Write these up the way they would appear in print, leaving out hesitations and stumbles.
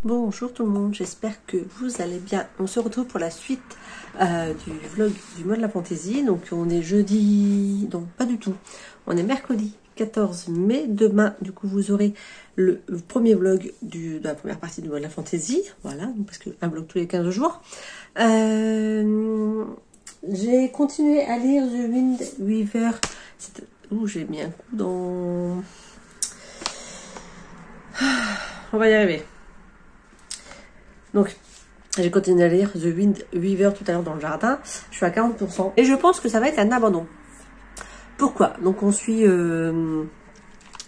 Bonjour tout le monde, j'espère que vous allez bien. On se retrouve pour la suite du vlog du mois de la fantaisie. Donc on est jeudi, non pas du tout, on est mercredi 14 mai. Demain du coup vous aurez le premier vlog de la première partie du mois de la fantaisie. Voilà, parce qu'un vlog tous les 15 jours. J'ai continué à lire The Wind Weaver. Ouh, j'ai mis un coup dans... On va y arriver. Donc, j'ai continué à lire The Wind Weaver tout à l'heure dans le jardin. Je suis à 40%. Et je pense que ça va être un abandon. Pourquoi? Donc, on suit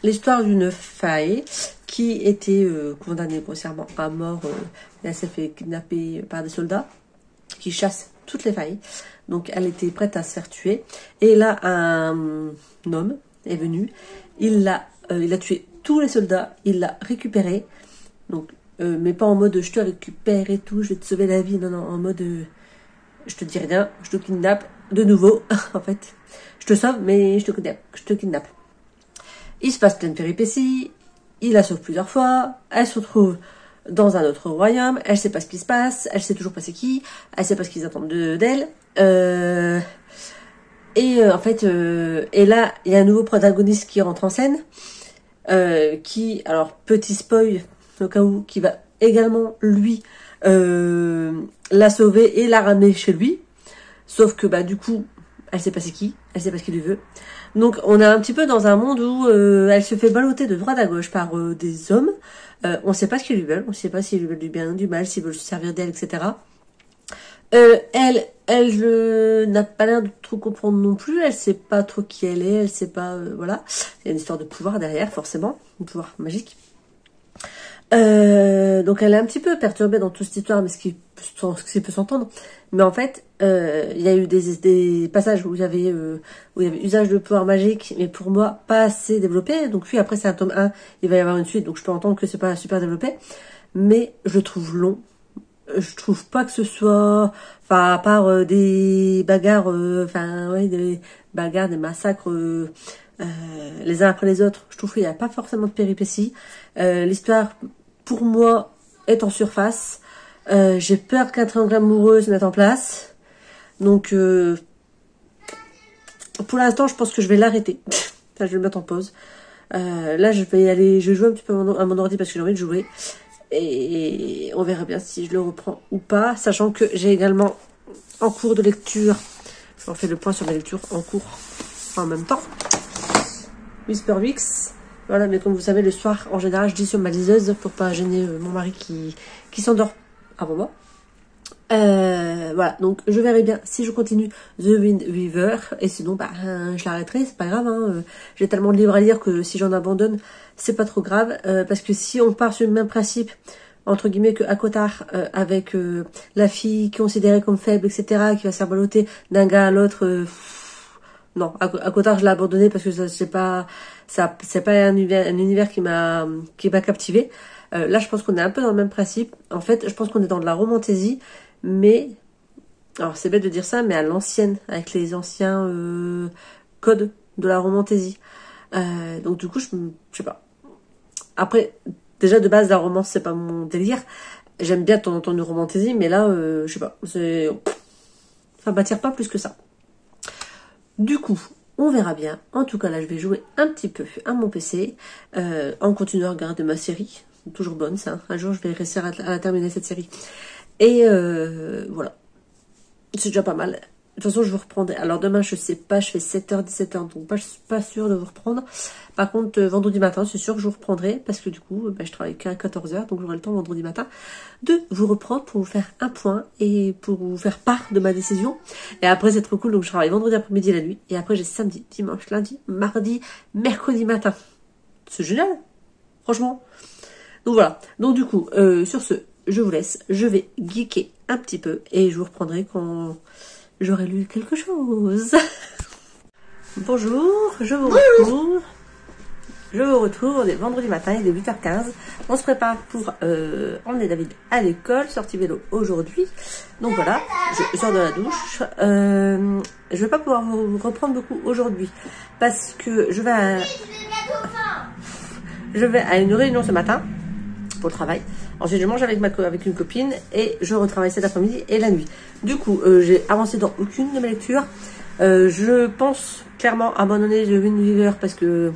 l'histoire d'une faille qui était condamnée grossièrement à mort. Elle s'est fait kidnapper par des soldats qui chassent toutes les failles. Donc, elle était prête à se faire tuer. Et là, un homme est venu. Il a tué tous les soldats. Il l'a récupéré. Donc, mais pas en mode je te récupère et tout, je vais te sauver la vie. Non, non, en mode je te dis rien, je te kidnappe de nouveau. En fait, je te sauve, mais je te kidnappe. Il se passe plein de péripéties. Il la sauve plusieurs fois. Elle se retrouve dans un autre royaume. Elle sait pas ce qui se passe. Elle sait toujours pas c'est qui. Elle sait pas ce qu'ils attendent d'elle. En fait, et là, il y a un nouveau protagoniste qui rentre en scène. Qui, alors, petit spoil, au cas où, qui va également, lui, la sauver et la ramener chez lui. Sauf que, bah, du coup, elle sait pas c'est qui, elle sait pas ce qu'il lui veut. Donc, on est un petit peu dans un monde où elle se fait balloter de droite à gauche par des hommes. On sait pas ce qu'ils lui veulent, on sait pas s'ils lui veulent du bien, du mal, s'ils veulent se servir d'elle, etc. Elle n'a pas l'air de trop comprendre non plus. Elle sait pas trop qui elle est. Elle sait pas, voilà. Il y a une histoire de pouvoir derrière, forcément, un pouvoir magique. Donc elle est un petit peu perturbée dans toute cette histoire, mais ce qui peut s'entendre. Mais en fait, il y a eu des passages où il y avait usage de pouvoir magique, mais pour moi pas assez développé. Donc puis après c'est un tome 1, il va y avoir une suite, donc je peux entendre que c'est pas super développé, mais je trouve long. Je trouve pas que ce soit, enfin, à part des bagarres, des bagarres, des massacres, les uns après les autres, je trouve qu'il n'y a pas forcément de péripéties. L'histoire, pour moi, est en surface. J'ai peur qu'un triangle amoureux se mette en place. Donc, pour l'instant, je pense que je vais l'arrêter. Je vais le mettre en pause. Là, je vais y aller, je vais jouer un petit peu à mon ordi parce que j'ai envie de jouer. Et on verra bien si je le reprends ou pas, sachant que j'ai également en cours de lecture, on fait le point sur mes lectures en cours en même temps, Whisper Weeks, voilà, mais comme vous savez le soir en général je dis sur ma liseuse pour pas gêner mon mari qui s'endort avant moi. Voilà, donc je verrai bien si je continue The Wind Weaver, et sinon bah je l'arrêterai, c'est pas grave, hein. J'ai tellement de livres à lire que si j'en abandonne c'est pas trop grave, parce que si on part sur le même principe entre guillemets que ACOTAR, avec la fille qui est considérée comme faible, etc., qui va se faire balloter d'un gars à l'autre, non, ACOTAR je l'ai abandonné parce que c'est pas un univers qui m'a captivé. Là je pense qu'on est un peu dans le même principe. En fait je pense qu'on est dans de la romantaisie, mais alors c'est bête de dire ça, mais à l'ancienne, avec les anciens codes de la romantaisie. Donc du coup je sais pas. Après déjà de base la romance c'est pas mon délire. J'aime bien de temps en temps une romantaisie, mais là je sais pas, ça m'attire pas plus que ça. Du coup on verra bien. En tout cas là je vais jouer un petit peu à mon PC en continuant à regarder ma série. Toujours bonne ça. Un jour je vais réussir à la terminer cette série. Et voilà. C'est déjà pas mal. De toute façon, je vous reprendrai. Alors demain, je sais pas, je fais 7h, 17h, donc pas sûre de vous reprendre. Par contre, vendredi matin, c'est sûr que je vous reprendrai, parce que du coup, je travaille qu'à 14h, donc j'aurai le temps vendredi matin de vous reprendre pour vous faire un point et pour vous faire part de ma décision. Et après, c'est trop cool, donc je travaille vendredi après-midi la nuit, et après j'ai samedi, dimanche, lundi, mardi, mercredi matin. C'est génial, franchement. Donc voilà. Donc du coup, sur ce, je vous laisse, je vais geeker un petit peu, et je vous reprendrai quand j'aurai lu quelque chose. Bonjour, je vous retrouve. On est vendredi matin, il est 8h15. On se prépare pour emmener David à l'école, sortie vélo aujourd'hui. Donc voilà, je sors de la douche. Je vais pas pouvoir vous reprendre beaucoup aujourd'hui parce que je vais à une réunion ce matin pour le travail Ensuite, je mange avec une copine et je retravaille cet après-midi et la nuit. Du coup, j'ai avancé dans aucune de mes lectures. Je pense clairement abandonner le Unilever parce que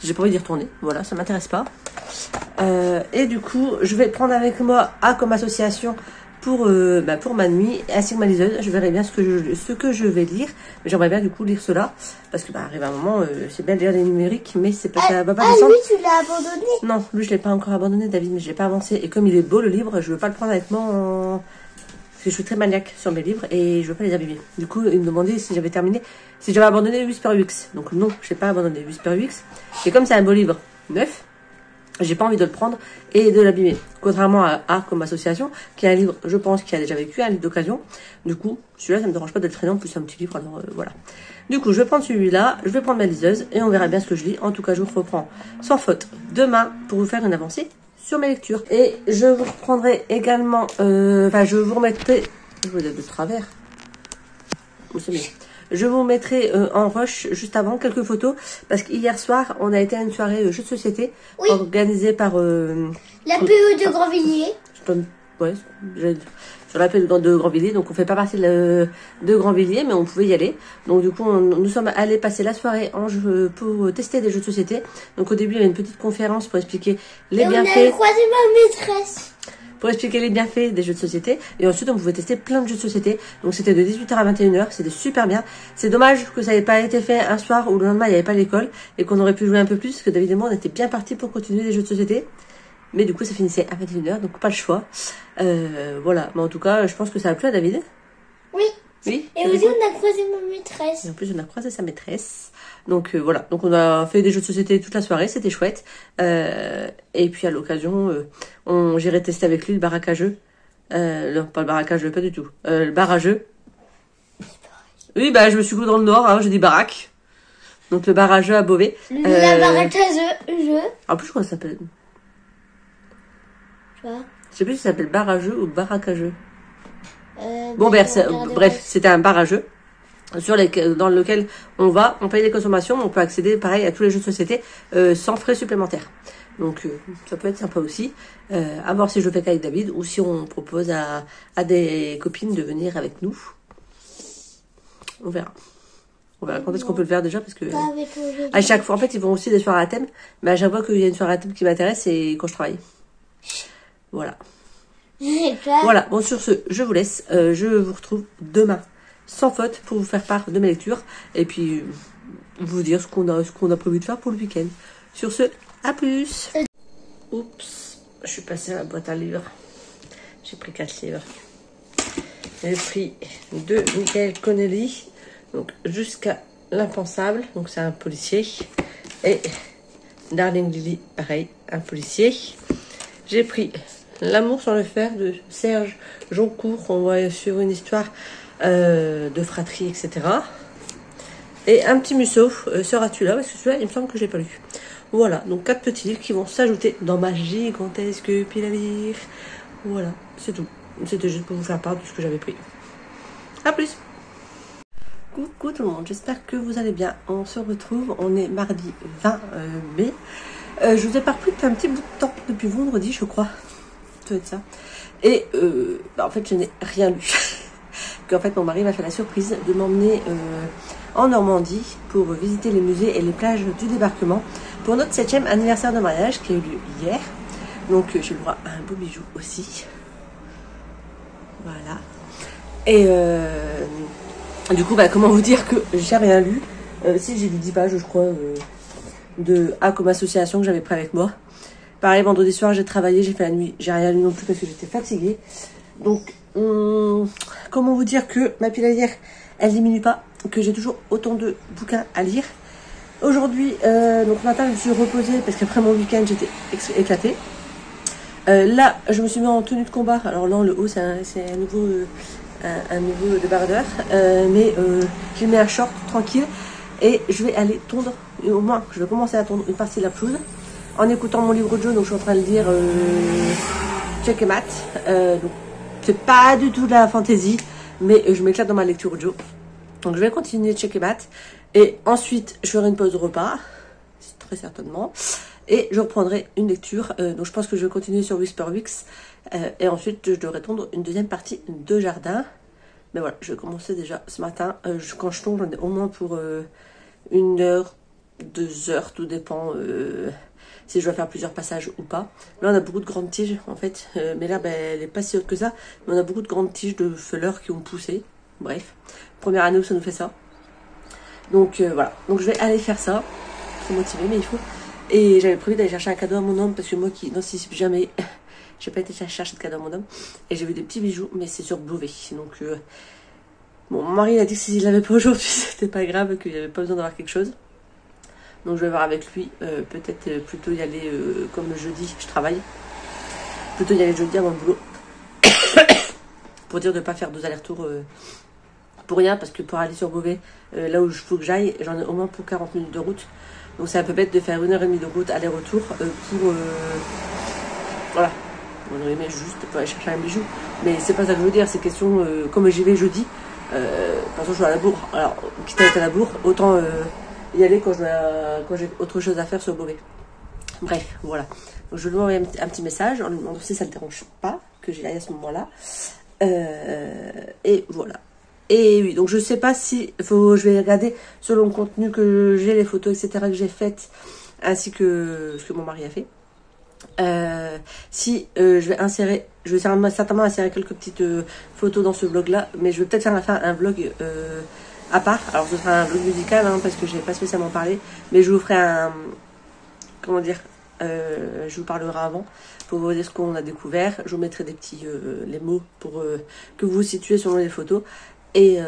j'ai pas envie d'y retourner. Voilà, ça m'intéresse pas. Et du coup, je vais prendre avec moi A comme association pour ma nuit ainsi que ma liseuse. Je verrai bien ce que je vais lire. Mais j'aimerais bien du coup lire cela. Parce que arrive un moment, c'est bien de lire les numériques, mais c'est pas ça va pas descendre. Lui, tu l'as abandonné? Non, lui je l'ai pas encore abandonné, David, mais je l'ai pas avancé. Et comme il est beau le livre, je veux pas le prendre avec moi parce que je suis très maniaque sur mes livres et je veux pas les abîmer. Du coup, il me demandait si j'avais terminé, si j'avais abandonné Whisper UX. Donc non, je n'ai pas abandonné Whisper UX. Et comme c'est un beau livre neuf, j'ai pas envie de le prendre et de l'abîmer. Contrairement à A comme association, qui est un livre, je pense, qui a déjà vécu, un livre d'occasion. Du coup, celui-là, ça me dérange pas de le traîner, en plus c'est un petit livre, alors voilà. Du coup, je vais prendre celui-là, je vais prendre ma liseuse et on verra bien ce que je lis. En tout cas, je vous reprends sans faute demain pour vous faire une avancée sur mes lectures. Et je vous reprendrai également, je vous remettrai, je vous ai de travers. C'est bien. Je vous mettrai en rush juste avant quelques photos parce qu'hier soir on a été à une soirée jeux de société organisée par la PE de Grandvilliers. Ouais, sur la PE de Grandvilliers, donc on fait pas partie de Grandvilliers mais on pouvait y aller. Donc du coup nous sommes allés passer la soirée pour tester des jeux de société. Donc au début il y avait une petite conférence pour expliquer les bienfaits. On a croisé ma maîtresse. Pour expliquer les bienfaits des jeux de société. Et ensuite, on pouvait tester plein de jeux de société. Donc, c'était de 18h à 21h. C'était super bien. C'est dommage que ça n'ait pas été fait un soir où le lendemain, il n'y avait pas l'école. Et qu'on aurait pu jouer un peu plus. Parce que David et moi, on était bien partis pour continuer les jeux de société. Mais du coup, ça finissait à 21h. Donc, pas le choix. Voilà. Mais en tout cas, je pense que ça a plu à David. Oui. Oui. Et aussi, on a croisé ma maîtresse. Et en plus, on a croisé sa maîtresse. Donc voilà. Donc on a fait des jeux de société toute la soirée. C'était chouette. Et puis à l'occasion, j'irai tester avec lui le baraque à jeux. Non, pas le baraque à jeux, pas du tout. Le bar à jeux. Oui, je me suis cru dans le Nord. Hein, j'ai dit baraque. Donc le bar à jeux à Beauvais. La baraque à jeux. En plus, je crois que ça s'appelle. Tu vois. Je sais plus si ça s'appelle bar à jeux ou baraque à jeux. Bon, bref, c'était un bar à jeux dans lequel on paye les consommations, on peut accéder pareil à tous les jeux de société sans frais supplémentaires. Donc ça peut être sympa aussi. À voir si je le fais qu'avec David ou si on propose à des copines de venir avec nous. On verra. On verra quand est-ce qu'on peut le faire déjà parce que à chaque fois, en fait, ils vont aussi des soirées à thème, mais à chaque fois qu'il y a une soirée à thème qui m'intéresse, c'est quand je travaille. Voilà. Voilà, bon sur ce, je vous laisse. Je vous retrouve demain sans faute pour vous faire part de mes lectures et puis vous dire ce qu'on a prévu de faire pour le week-end. Sur ce, à plus. Oups, je suis passée à la boîte à livres. J'ai pris 4 livres. J'ai pris 2 Michael Connelly, donc jusqu'à l'impensable, donc c'est un policier, et Darling Lily, pareil, un policier. J'ai pris L'amour sans le fer de Serge Joncourt. On va suivre une histoire de fratrie, etc. Et un petit Musso, seras-tu là? Parce que celui-là, il me semble que je l'ai pas lu. Voilà, donc 4 petits livres qui vont s'ajouter dans ma gigantesque pile à lire. Voilà, c'est tout. C'était juste pour vous faire part de ce que j'avais pris. A plus. Coucou tout le monde, j'espère que vous allez bien. On se retrouve, on est mardi 20 mai. Je vous ai pas repris depuis un petit bout de temps, depuis vendredi je crois. Ça doit être ça. Et en fait je n'ai rien lu. Qu'en fait mon mari m'a fait la surprise de m'emmener en Normandie pour visiter les musées et les plages du débarquement pour notre 7e anniversaire de mariage qui a eu lieu hier. Donc j'ai le droit à un beau bijou aussi. Voilà. Et du coup, comment vous dire que j'ai rien lu. Si j'ai lu 10 pages, je crois, de A comme association que j'avais pris avec moi. Pareil, vendredi soir, j'ai travaillé, j'ai fait la nuit. J'ai rien lu non plus parce que j'étais fatiguée. Donc, comment vous dire que ma pile à lire, elle diminue pas, que j'ai toujours autant de bouquins à lire. Aujourd'hui, donc ce matin, je me suis reposée parce qu'après mon week-end, j'étais éclatée. Là, je me suis mis en tenue de combat. Alors là, le haut, c'est un nouveau débardeur. Mais j'ai mis un short tranquille. Et je vais aller tondre, au moins, je vais commencer à tondre une partie de la pelouse. En écoutant mon livre audio, donc je suis en train de lire Check et Mat. Donc c'est pas du tout de la fantaisie, mais je m'éclate dans ma lecture audio. Donc je vais continuer Check et Mat. Et ensuite, je ferai une pause de repas, très certainement. Et je reprendrai une lecture. Donc je pense que je vais continuer sur Whisperweeks. Et ensuite, je devrais tondre une deuxième partie de jardin. Mais voilà, je vais commencer déjà ce matin. Quand je tombe, j'en ai au moins pour 1 heure, 2 heures, tout dépend si je dois faire plusieurs passages ou pas. Là, on a beaucoup de grandes tiges en fait, mais l'herbe elle est pas si haute que ça. Mais on a beaucoup de grandes tiges de fleurs qui ont poussé. Bref, première année où ça nous fait ça. Donc voilà, donc je vais aller faire ça. Trop motivée, mais il faut. Et j'avais prévu d'aller chercher un cadeau à mon homme parce que moi qui n'anticipe jamais, j'ai pas été chercher de cadeau à mon homme. Et j'ai vu des petits bijoux, mais c'est sur Beauvais. Donc bon, mon mari a dit que s'il l'avait pas aujourd'hui, c'était pas grave, qu'il n'y avait pas besoin d'avoir quelque chose. Donc je vais voir avec lui, peut-être plutôt y aller comme le jeudi, je travaille. Plutôt y aller jeudi avant le boulot. Pour dire de ne pas faire 2 allers-retours pour rien, parce que pour aller sur Beauvais, là où il faut que j'aille, j'en ai au moins pour 40 minutes de route. Donc c'est un peu bête de faire 1h30 de route aller-retour pour... voilà. On aurait aimé juste pour aller chercher un bijou. Mais c'est pas ça que je veux dire, c'est question, comme j'y vais jeudi, par exemple je vais à la bourre. Alors, quitte à être à la bourre, autant... y aller quand j'ai autre chose à faire sur Beauvais. Bref, voilà. Donc je lui envoie un petit message en lui demandant si ça ne le dérange pas que j'y aille à ce moment-là. Et voilà. Et oui, donc je sais pas si je vais regarder selon le contenu que j'ai, les photos, etc. que j'ai faites, ainsi que ce que mon mari a fait. Si je vais certainement insérer quelques petites photos dans ce vlog-là, mais je vais peut-être faire un vlog à part. Alors ce sera un vlog musical hein, parce que je n'ai pas spécialement parlé, mais je vous ferai un, comment dire, je vous parlerai avant pour vous dire ce qu'on a découvert. Je vous mettrai des petits les mots pour que vous vous situez selon les photos et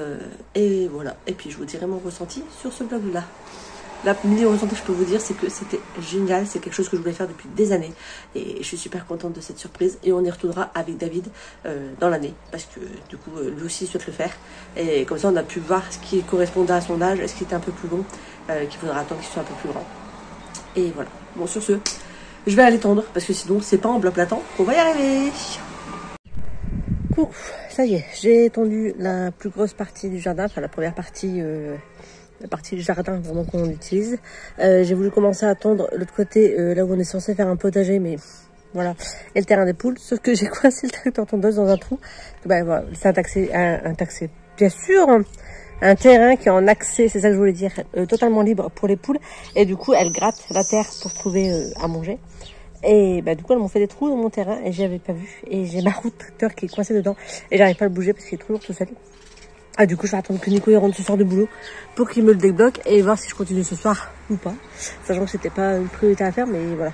voilà. Et puis je vous dirai mon ressenti sur ce vlog là. La mini ressenti que je peux vous dire, c'est que c'était génial, c'est quelque chose que je voulais faire depuis des années et je suis super contente de cette surprise. Et on y retournera avec David dans l'année parce que du coup lui aussi souhaite le faire et comme ça on a pu voir ce qui correspondait à son âge, ce qui était un peu plus long, qu'il faudra attendre qu'il soit un peu plus grand. Et voilà. Bon, sur ce, je vais aller tondre parce que sinon c'est pas en bloc latent qu'on va y arriver. Coucou, ça y est, j'ai tondu la plus grosse partie du jardin, enfin la première partie. La partie du jardin vraiment qu'on utilise. J'ai voulu commencer à tondre l'autre côté, là où on est censé faire un potager, mais voilà, et le terrain des poules, sauf que j'ai coincé le tracteur tondeuse dans un trou. Ben voilà, c'est un taxé, bien sûr, un terrain qui est en accès, c'est ça que je voulais dire, totalement libre pour les poules, et du coup elles grattent la terre pour trouver à manger. Et bah, du coup elles m'ont fait des trous dans mon terrain et j'avais pas vu, et j'ai ma roue de tracteur qui est coincée dedans et j'arrive pas à le bouger parce qu'il est trop lourd tout seul. Ah, du coup, je vais attendre que Nico y rentre ce soir de boulot pour qu'il me le débloque et voir si je continue ce soir ou pas. Sachant que c'était pas une priorité à faire, mais voilà.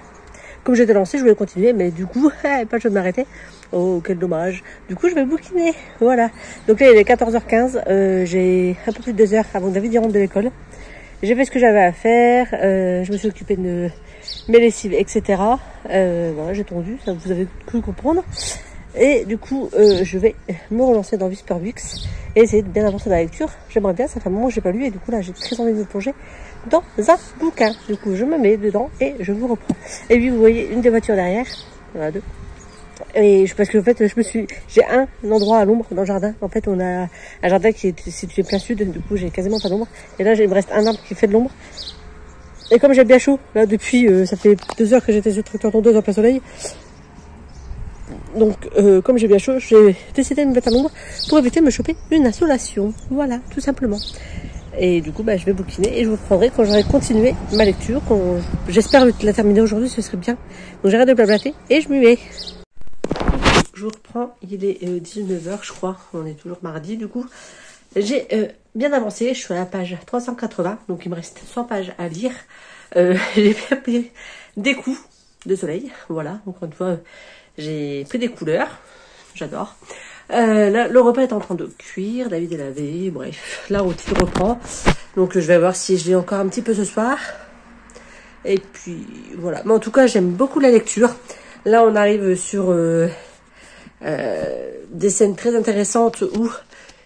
Comme j'étais lancée, je voulais continuer, mais du coup, pas le choix de m'arrêter. Oh, quel dommage. Du coup, je vais bouquiner. Voilà. Donc là, il est 14h15. J'ai un peu plus de 2 heures avant que David y rentre de l'école. J'ai fait ce que j'avais à faire. Je me suis occupée de mes lessives, etc. Voilà, j'ai tondu. Ça, vous avez cru comprendre. Et du coup, je vais me relancer dans Whisperweeks et essayer de bien avancer dans la lecture. J'aimerais bien, ça fait un moment que j'ai pas lu et du coup là j'ai très envie de me plonger dans un bouquin. Du coup, je me mets dedans et je vous reprends. Et puis vous voyez une des voitures derrière, voilà 2. Et parce que en fait, j'ai un endroit à l'ombre dans le jardin. En fait, on a un jardin qui est situé plein sud, du coup j'ai quasiment pas d'ombre. Et là, il me reste un arbre qui fait de l'ombre. Et comme j'ai bien chaud, là depuis, ça fait 2 heures que j'étais sur le tracteur tondeuse en plein soleil. Donc, comme j'ai bien chaud, j'ai décidé de me mettre à l'ombre pour éviter de me choper une insolation. Voilà, tout simplement. Et du coup, bah, je vais bouquiner et je vous reprendrai quand j'aurai continué ma lecture. J'espère la terminer aujourd'hui, ce serait bien. Donc, j'arrête de blablater et je m'y mets. Je vous reprends, il est 19h, je crois. On est toujours mardi, du coup. J'ai bien avancé, je suis à la page 380, donc il me reste 100 pages à lire. J'ai bien pris des coups de soleil, voilà, encore une fois. J'ai pris des couleurs, j'adore. Là, le repas est en train de cuire, David est lavé, bref, la routine reprend. Donc je vais voir si je l'ai encore un petit peu ce soir. Et puis voilà, mais en tout cas j'aime beaucoup la lecture. Là on arrive sur des scènes très intéressantes où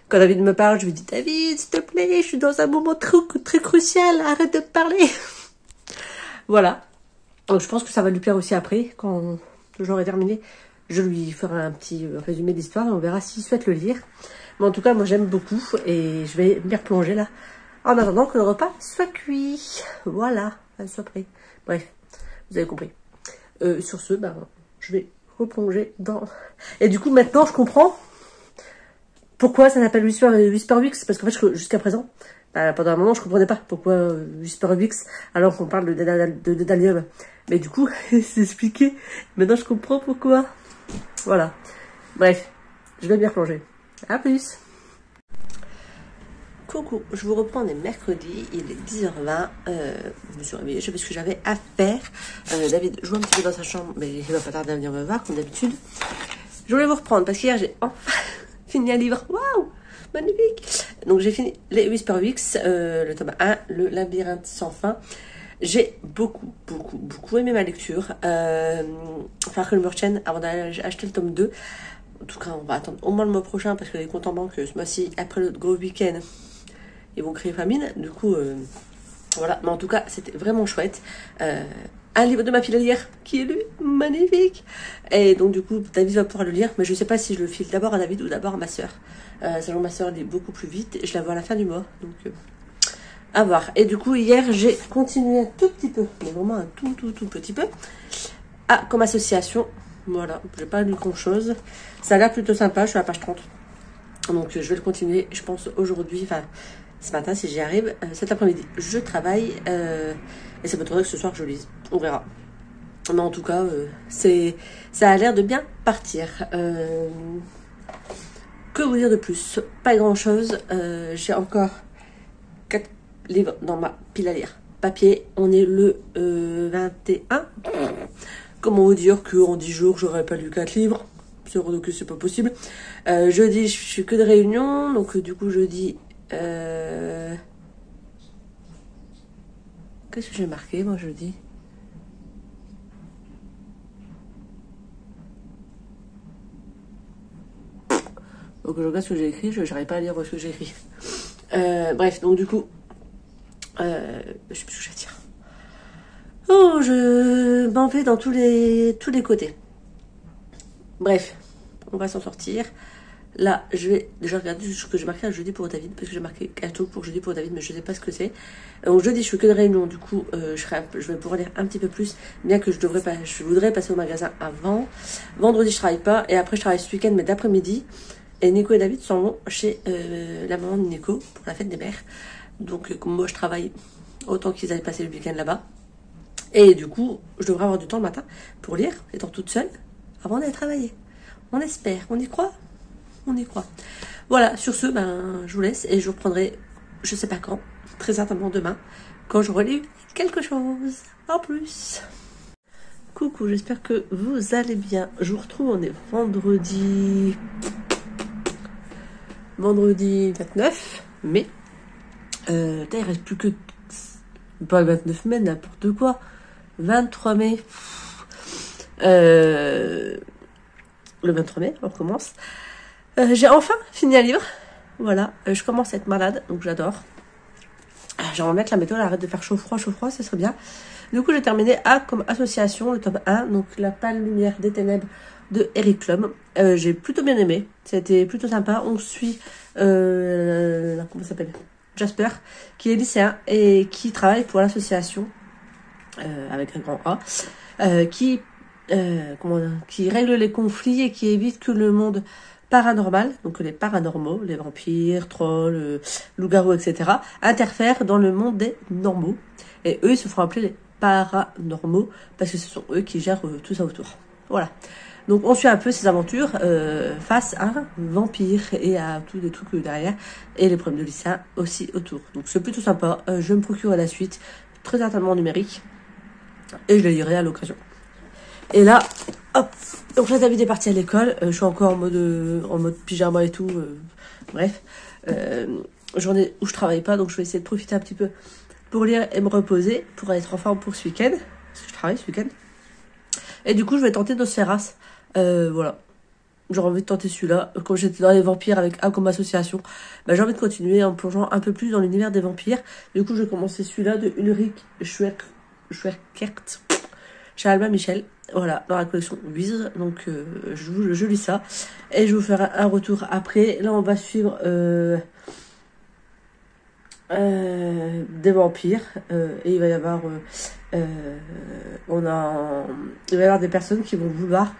quand David me parle, je lui dis David s'il te plaît, je suis dans un moment très crucial, arrête de parler. Voilà, donc je pense que ça va lui plaire aussi après quand j'aurai terminé, je lui ferai un petit résumé d'histoire et on verra s'il souhaite le lire. Mais en tout cas, moi j'aime beaucoup et je vais m'y replonger là, en attendant que le repas soit cuit. Voilà, soit prêt. Bref, Vous avez compris. Sur ce, ben, je vais replonger dans... Et du coup, maintenant, je comprends pourquoi ça s'appelle Whisper Weeks. Parce qu'en fait, jusqu'à présent, pendant un moment, je comprenais pas pourquoi Whisper Weeks, alors qu'on parle de Dédalium. Mais du coup, c'est expliqué. Maintenant, je comprends pourquoi. Voilà. Bref, je vais bien plonger. À plus. Coucou, je vous reprends, on est mercredi, il est 10h20, je me suis réveillée, je sais pas ce que j'avais à faire. David joue un petit peu dans sa chambre, mais il va pas tarder à venir me voir, comme d'habitude. Je voulais vous reprendre, parce qu'hier j'ai enfin fini un livre, waouh, magnifique. Donc j'ai fini les Whisper Weeks, le tome 1, le labyrinthe sans fin. J'ai beaucoup aimé ma lecture. Farkle Merchant, avant d'aller acheter le tome 2. En tout cas, on va attendre au moins le mois prochain, parce que les comptes en banque, ce mois-ci, après le gros week-end, ils vont créer famine. Du coup, voilà. Mais en tout cas, c'était vraiment chouette. Un livre de ma fille à lire, qui est lu, magnifique. Et donc, du coup, David va pouvoir le lire, mais je ne sais pas si je le file d'abord à David ou d'abord à ma soeur. Selon ma soeur, elle lit beaucoup plus vite. Et je la vois à la fin du mois. Donc, à voir. Et du coup, hier, j'ai continué un tout petit peu, mais vraiment un tout petit peu, comme association. Voilà, j'ai pas lu grand chose. Ça a l'air plutôt sympa, je suis à la page 30. Donc, je vais le continuer, je pense, aujourd'hui, enfin, ce matin, si j'y arrive. Cet après-midi, je travaille. Et ça peut être que ce soir, je lise. On verra. Mais en tout cas, ça a l'air de bien partir. Que vous dire de plus? Pas grand-chose. J'ai encore 4 livres dans ma pile à lire. Papier, on est le 21. Comment vous dire qu'en 10 jours, j'aurais pas lu 4 livres? C'est vrai que c'est pas possible. Jeudi, je suis que de réunion. Donc, du coup, jeudi... Qu'est-ce que j'ai marqué, moi, jeudi? Donc, je regarde ce que j'ai écrit. Je n'arrive pas à lire ce que j'ai écrit. Bref, donc, du coup... je sais plus ce que je vais dire. Oh, je m'en vais dans tous les côtés. Bref, on va s'en sortir. Là, je vais déjà regarder ce que j'ai marqué à jeudi pour David, parce que j'ai marqué un truc pour jeudi pour David, mais je ne sais pas ce que c'est. Donc jeudi, je fais que de réunion, du coup, je vais pouvoir lire un petit peu plus, bien que je voudrais passer au magasin avant. Vendredi, je travaille pas, et après, je travaille ce week-end, mais d'après-midi. Et Nico et David s'en vont chez la maman de Nico pour la fête des mères. Donc, comme moi, je travaille, autant qu'ils aillent passer le week-end là-bas. Et du coup, je devrais avoir du temps le matin pour lire, étant toute seule, avant d'aller travailler. On espère, on y croit. On y croit. Voilà, sur ce, ben, je vous laisse et je vous reprendrai, je sais pas quand, très certainement demain, quand j'aurai lu quelque chose. En plus. Coucou, j'espère que vous allez bien. Je vous retrouve, on est vendredi 29 mai. Il reste plus que... Pas le 29 mai, n'importe quoi. 23 mai. Le 23 mai, on recommence. J'ai enfin fini un livre. Voilà, je commence à être malade, donc j'adore. J'aimerais bien que la météo arrête de faire chaud-froid, ça serait bien. Du coup, j'ai terminé comme association, le tome 1, donc La pâle lumière des ténèbres de Eric Klum. J'ai plutôt bien aimé, c'était plutôt sympa. On suit, comment ça s'appelle, Jasper, qui est lycéen et qui travaille pour l'association, avec un grand A, qui règle les conflits et qui évite que le monde paranormal, donc les paranormaux, les vampires, trolls, loups-garous, etc., interfèrent dans le monde des normaux. Et eux, ils se font appeler les paranormaux, parce que ce sont eux qui gèrent tout ça autour. Voilà. Donc on suit un peu ces aventures face à un vampire et à tous les trucs derrière, et les problèmes de lycéens aussi autour. Donc c'est plutôt sympa, je vais me procurer la suite, très certainement numérique, et je le lirai à l'occasion. Et là, hop, donc là David est parti à l'école, je suis encore en mode pyjama et tout, bref, journée où je travaille pas, donc je vais essayer de profiter un petit peu pour lire et me reposer, pour être en forme pour ce week-end, parce que je travaille ce week-end. Et du coup, je vais tenter Nosferatu, voilà. J'ai envie de tenter celui-là, comme j'étais dans les vampires avec A comme association, bah, j'ai envie de continuer en plongeant un peu plus dans l'univers des vampires. Du coup, je vais commencer celui-là de Ulrich Schwerkert, chez Albin Michel. Voilà, dans la collection Wiz. Donc, je lis ça. Et je vais vous faire un retour après. Là, on va suivre des vampires et il va y avoir il va y avoir des personnes qui vont vouloir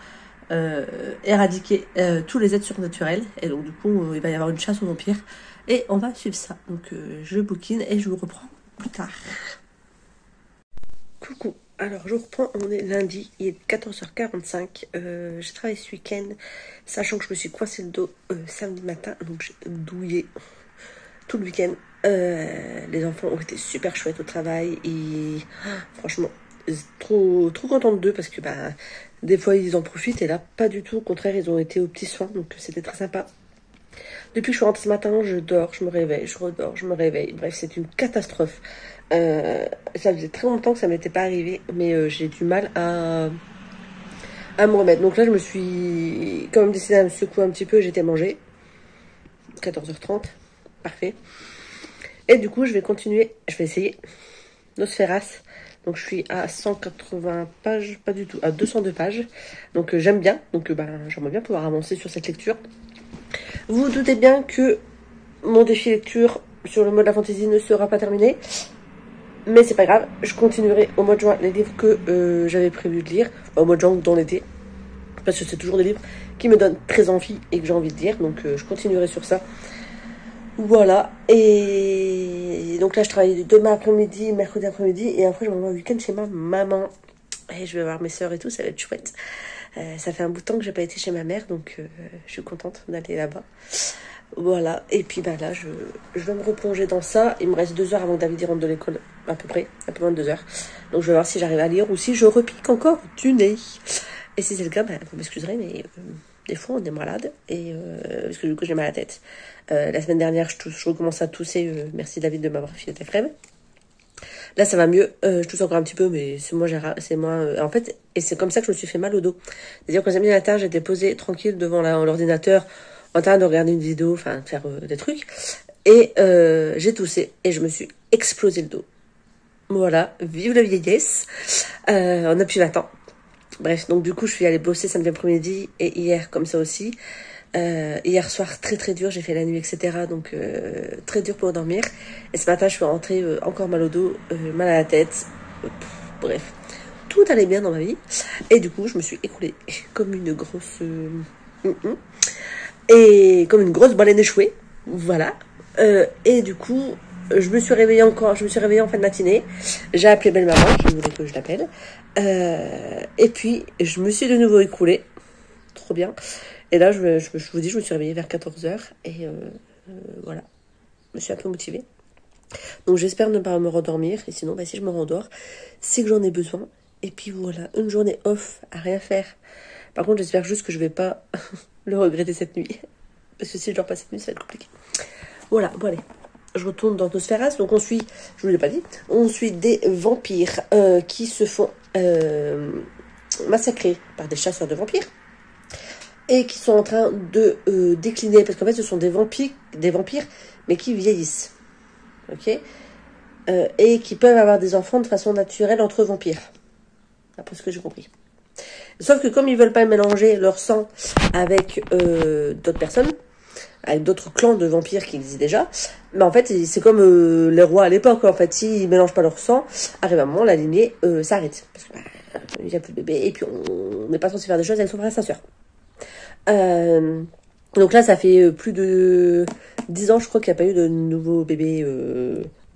éradiquer tous les êtres surnaturels et donc du coup il va y avoir une chasse aux vampires et on va suivre ça. Donc je bouquine et je vous reprends plus tard. Coucou, alors je reprends, on est lundi, il est 14h45, j'ai travaillé ce week-end, sachant que je me suis coincé le dos samedi matin, donc j'ai douillé tout le week-end. Les enfants ont été super chouettes au travail et franchement, trop contente d'eux parce que des fois ils en profitent et là pas du tout, au contraire ils ont été aux petits soins, donc c'était très sympa. Depuis que je suis rentrée ce matin, je dors, je me réveille, je redors, je me réveille. Bref, c'est une catastrophe. Ça faisait très longtemps que ça m'était pas arrivé, mais j'ai du mal à me remettre. Donc là, je me suis quand même décidé à me secouer un petit peu. J'étais mangée. 14h30. Parfait. Et du coup, je vais continuer. Je vais essayer Nosferas. Donc je suis à 180 pages, pas du tout, à 202 pages. Donc j'aime bien. Donc j'aimerais bien pouvoir avancer sur cette lecture. Vous vous doutez bien que mon défi lecture sur le mode de la fantasy ne sera pas terminé. Mais c'est pas grave, je continuerai au mois de juin les livres que j'avais prévu de lire. Au mois de juin ou dans l'été. Parce que c'est toujours des livres qui me donnent très envie et que j'ai envie de lire. Donc je continuerai sur ça. Voilà. Et donc là je travaille demain après-midi, mercredi après-midi. Et après je m'envoie un week-end chez ma maman. Et je vais voir mes soeurs et tout, ça va être chouette. Ça fait un bout de temps que j'ai pas été chez ma mère, donc je suis contente d'aller là-bas. Voilà, et puis là, je vais me replonger dans ça. Il me reste 2 heures avant que David rentre de l'école, à peu près, un peu moins de 2 heures. Donc je vais voir si j'arrive à lire ou si je repique encore du nez. Et si c'est le cas, vous m'excuserez, mais des fois on est malade, et parce que du coup j'ai mal à la tête. La semaine dernière, je recommence à tousser, merci David de m'avoir filé tes frères. Là, ça va mieux. Je tousse encore un petit peu, mais c'est moi, en fait, et c'est comme ça que je me suis fait mal au dos. C'est-à-dire que samedi matin, j'étais posée tranquille devant l'ordinateur, en train de regarder une vidéo, enfin, de faire des trucs. Et j'ai toussé et je me suis explosé le dos. Voilà, vive la vieillesse. On a plus 20 ans. Bref, donc du coup, je suis allée bosser samedi après-midi et hier, comme ça aussi. Hier soir, très dur, j'ai fait la nuit, etc. Donc, très dur pour dormir. Et ce matin, je suis rentrée encore mal au dos, mal à la tête. Bref, tout allait bien dans ma vie. Et du coup, je me suis écoulée comme une grosse... et comme une grosse baleine échouée. Voilà. Et du coup, je me suis réveillée en fin de matinée. J'ai appelé belle maman, qui voulait que je l'appelle. Et puis, je me suis de nouveau écoulée. Trop bien. Et là, je vous dis, je me suis réveillée vers 14h. Et voilà. Je me suis un peu motivée. Donc, j'espère ne pas me rendormir. Et sinon, si je me rendors, c'est que j'en ai besoin. Et puis voilà, une journée off à rien faire. Par contre, j'espère juste que je vais pas le regretter cette nuit. Parce que si je dors pas cette nuit, ça va être compliqué. Voilà, bon allez. Je retourne dans Nosferas. Donc, je vous l'ai pas dit, on suit des vampires qui se font massacrer par des chasseurs de vampires. Et qui sont en train de décliner, parce qu'en fait ce sont des vampires, mais qui vieillissent, ok, et qui peuvent avoir des enfants de façon naturelle entre vampires, après ce que j'ai compris. Sauf que comme ils veulent pas mélanger leur sang avec d'autres personnes, avec d'autres clans de vampires qui existent déjà, mais en fait c'est comme les rois à l'époque, en fait, s'ils mélangent pas leur sang, arrive un moment la lignée s'arrête, parce qu'il n'y a plus de bébé, et puis on n'est pas censé faire des choses avec son frère et sa soeur. Donc là, ça fait plus de 10 ans, je crois, qu'il n'y a pas eu de nouveau bébé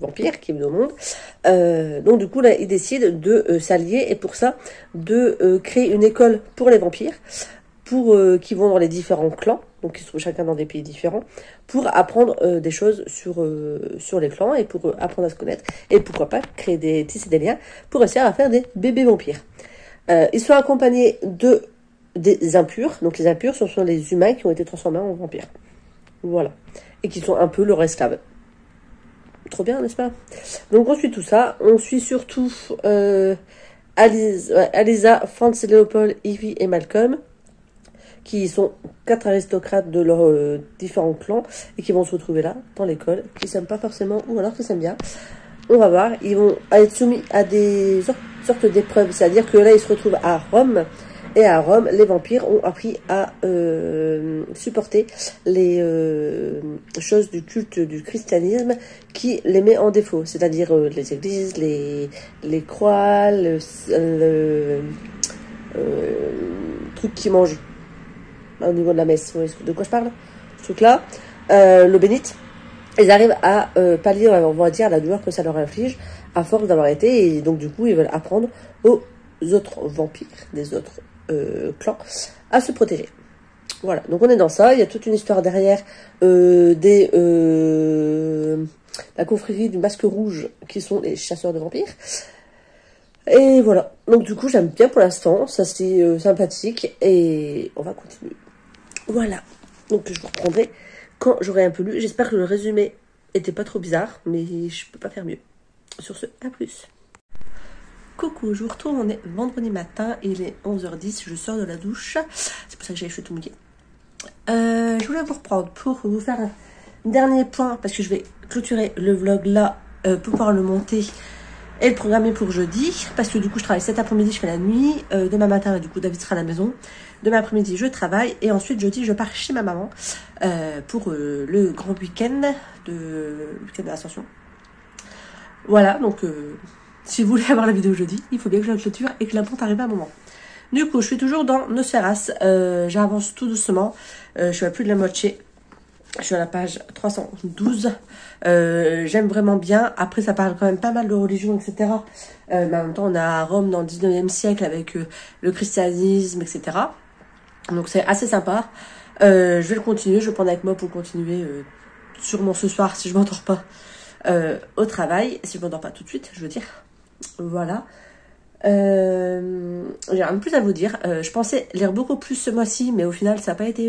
vampire qui est venu au monde. Donc du coup, là, ils décident de s'allier et pour ça, de créer une école pour les vampires, qui vont dans les différents clans, donc ils se trouvent chacun dans des pays différents, pour apprendre des choses sur les clans et pour apprendre à se connaître. Et pourquoi pas tisser des liens pour réussir à faire des bébés vampires. Ils sont accompagnés des impurs. Donc les impurs, ce sont les humains qui ont été transformés en vampires. Voilà. Et qui sont un peu leurs esclaves. Trop bien, n'est-ce pas? Donc on suit tout ça. On suit surtout Alisa, Franz, Léopold, Evie et Malcolm, qui sont 4 aristocrates de leurs différents clans et qui vont se retrouver là, dans l'école, qui s'aiment pas forcément, ou alors qui s'aiment bien. On va voir. Ils vont être soumis à des sortes d'épreuves. C'est-à-dire que là, ils se retrouvent à Rome. Et à Rome, les vampires ont appris à supporter les choses du culte du christianisme qui les met en défaut, c'est-à-dire les églises, les croix, le truc qui mange au niveau de la messe. Vous voyez de quoi je parle? Ce truc-là, l'eau bénite. Ils arrivent à pallier, on va dire, la douleur que ça leur inflige à force d'avoir été, et donc du coup ils veulent apprendre aux autres vampires des autres clans à se protéger. Voilà, donc on est dans ça. Il y a toute une histoire derrière la confrérie du masque rouge qui sont les chasseurs de vampires. Et voilà, donc du coup j'aime bien pour l'instant, ça c'est sympathique et on va continuer. Voilà, donc je vous reprendrai quand j'aurai un peu lu. J'espère que le résumé était pas trop bizarre, mais je peux pas faire mieux. Sur ce, à plus. Coucou, je vous retrouve, on est vendredi matin, il est 11h10, je sors de la douche. C'est pour ça que j'ai les cheveux tout mouillés. Je voulais vous reprendre pour vous faire un dernier point, parce que je vais clôturer le vlog là pour pouvoir le monter et le programmer pour jeudi, parce que du coup je travaille cet après-midi, je fais la nuit, demain matin du coup David sera à la maison, demain après-midi je travaille, et ensuite jeudi je pars chez ma maman pour le grand week-end de l'Ascension. Voilà, donc si vous voulez avoir la vidéo jeudi, il faut bien que je la clôture et que la monte arrive à un moment. Du coup, je suis toujours dans Nosferas, j'avance tout doucement, je suis à plus de la moitié. Je suis à la page 312. J'aime vraiment bien. Après, ça parle quand même pas mal de religion, etc. Mais en même temps, on est à Rome dans le 19e siècle avec le christianisme, etc. Donc, c'est assez sympa. Je vais le continuer. Je vais le prendre avec moi pour continuer sûrement ce soir, si je ne m'endors pas, au travail. Si je ne m'endors pas tout de suite, je veux dire. Voilà. J'ai rien de plus à vous dire. Je pensais lire beaucoup plus ce mois-ci, mais au final ça n'a pas été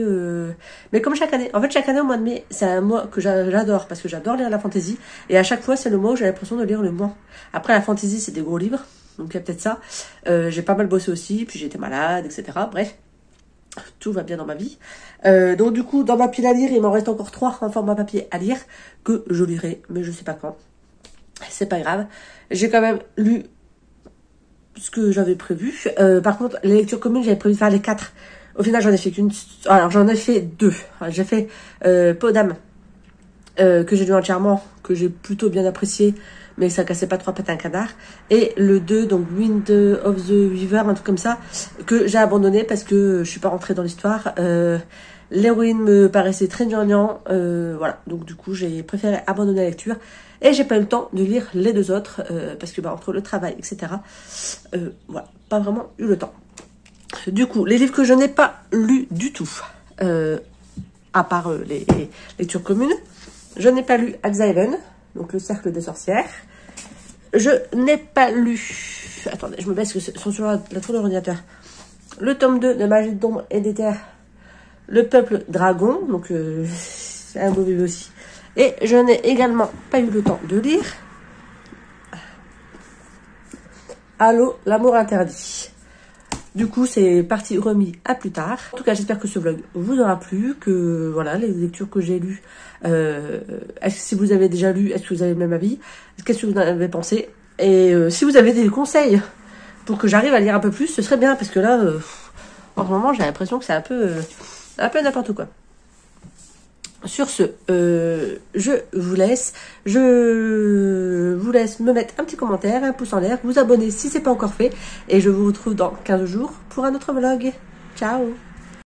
mais comme chaque année, en fait chaque année au mois de mai c'est un mois que j'adore, parce que j'adore lire la fantasy, et à chaque fois c'est le mois où j'ai l'impression de lire le moins. Après la fantasy c'est des gros livres, donc il y a peut-être ça. J'ai pas mal bossé aussi, puis j'ai été malade, etc. Bref, tout va bien dans ma vie. Donc du coup dans ma pile à lire il m'en reste encore 3 en format papier à lire que je lirai, mais je sais pas quand. C'est pas grave, j'ai quand même lu ce que j'avais prévu. Par contre, les lectures communes, j'avais prévu de faire les 4. Au final, j'en ai fait qu'une. Alors, j'en ai fait 2. J'ai fait Peau d'âme, que j'ai lu entièrement, que j'ai plutôt bien apprécié, mais ça cassait pas 3 pattes à un canard. Et le 2, donc Wind of the Weaver, un truc comme ça, que j'ai abandonné parce que je suis pas rentrée dans l'histoire. L'héroïne me paraissait très gnangnan. Voilà, donc du coup, j'ai préféré abandonner la lecture. Et j'ai pas eu le temps de lire les 2 autres, parce que entre le travail, etc. Voilà, pas vraiment eu le temps. Du coup, les livres que je n'ai pas lus du tout, à part les lectures communes, je n'ai pas lu Axhaven, donc le cercle des sorcières. Je n'ai pas lu... Attendez, je me baisse que sont sur la tour de l'ordinateur. Le tome 2 de Magie d'ombre et d'éther, le peuple dragon, donc c'est un beau livre aussi. Et je n'ai également pas eu le temps de lire Allô, l'amour interdit. Du coup, c'est parti remis à plus tard. En tout cas, j'espère que ce vlog vous aura plu, que voilà, les lectures que j'ai lues, si vous avez déjà lu, est-ce que vous avez le même avis? Qu'est-ce que vous en avez pensé? Et si vous avez des conseils pour que j'arrive à lire un peu plus, ce serait bien, parce que là, en ce moment, j'ai l'impression que c'est un peu n'importe quoi. Sur ce, je vous laisse me mettre un petit commentaire, un pouce en l'air, vous abonner si c'est pas encore fait, et je vous retrouve dans 15 jours pour un autre vlog. Ciao!